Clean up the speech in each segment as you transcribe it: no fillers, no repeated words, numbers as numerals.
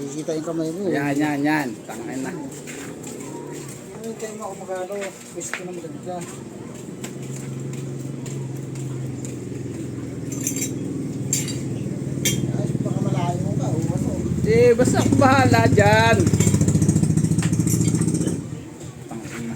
Kikita yung kamay mo. Yan. Tangin na. Ano tayo mo ako magano? Pwes ko na maganda. Ay, baka malayo mo ka. Uwas o. Basta ako bahala dyan. Tangin na.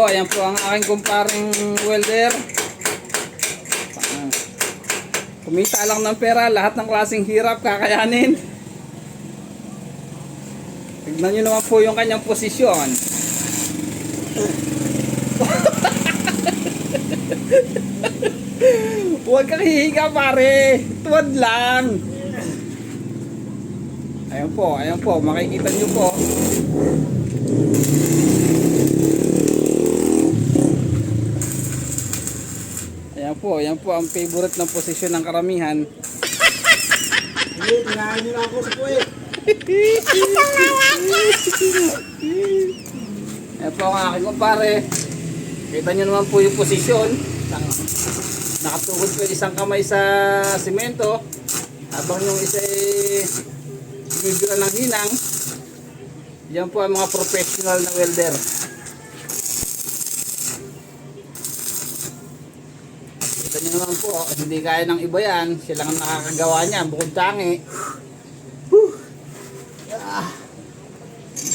Ayan po ang aking kumparing welder. Kumita lang ng pera, lahat ng klaseng hirap kakayanin. Tignan nyo naman po yung kanyang posisyon. Huwag kang hihiga pare, tuwad lang. Ayan po, makikita nyo po. Ayan po ang favorite ng posisyon ng karamihan. Hindi, tinahin nyo na ako sa puwet. Ayan po ang aking kumpare. Kita nyo naman po yung posisyon. Nakatugod po isang kamay sa simento. Habang yung isa ay bibira ng hinang. Yan po ang mga professional na welder. Kita nyo naman po, hindi kaya ng iba yan. Sila ang nakakagawa niyan, bukod tangi.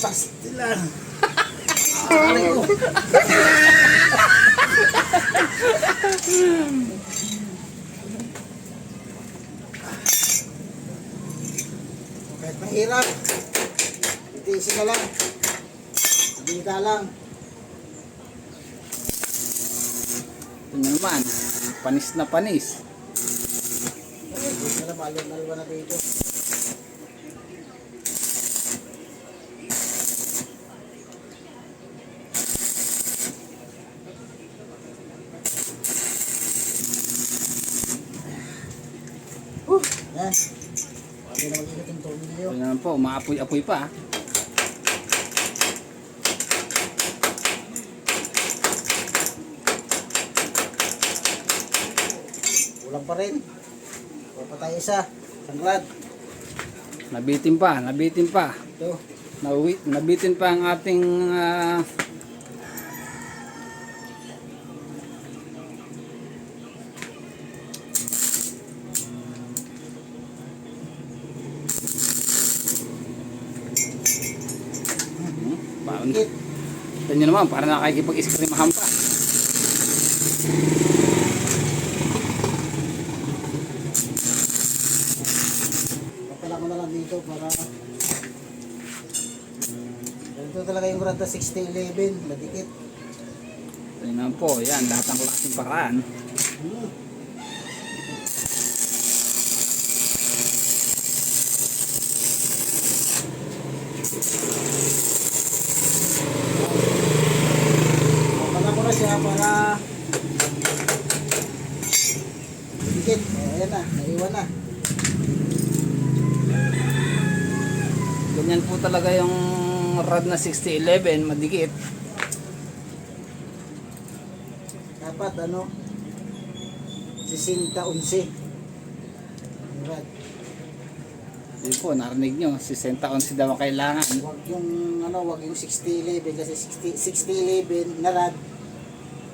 Basti lang. Aray ko. Kahit mahirap. Itiisin na lang. Sabita lang. Ito nyo naman, panis na panis. Hindi na malwa na dito. Yan. Pwede na mag-ikot yung tubig niyo. Ito naman po, maapoy-apoy pa. Kulang pa rin. Kulang pa tayo isa. Sangrad. Nabitin pa. Ito. Nabitin pa ang ating baon. Ikit. Ito nyo naman, para nakakipag-iskrimahan pa. Papala ko na lang dito para ganito talaga yung Granda 6011. Madikit. Ito nyo naman po, yan, lahat ng klaseng paraan. Papala ko na siya para madikit. Ayan na, naiwan na. Ganyan po talaga yung rod na 6011, madikit. Dapat ano 60-11. Right. Yun po, narinig nyo, 60-11 daw ang kailangan. Wag yung ano, wag yung 60-11 kasi 60-11 na rad.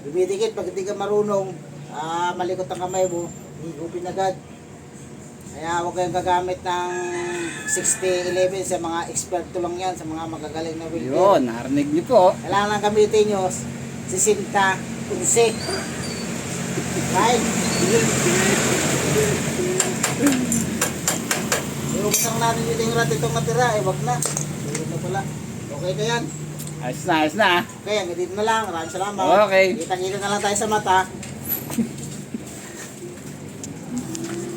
Dumidikit pag hindi ka marunong, malikot ang kamay mo, higupin agad. Kaya huwag kayong gagamit ng 60-11 sa mga eksperto lang yan, sa mga magagaling na welder. Yun, narinig nyo po. Kailangan lang gamitin nyo 60-11. Right? Iumpang natin yung rat itong natira, wag na. Ayun na pala. Okay na yan. Ayos na. Okay, hanggang dito na lang. Maraming salamat. Okay. Kita-kita na lang tayo sa mata.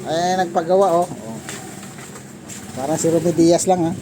Ay, nagpagawa oh. Parang si Ruby Diaz lang ha.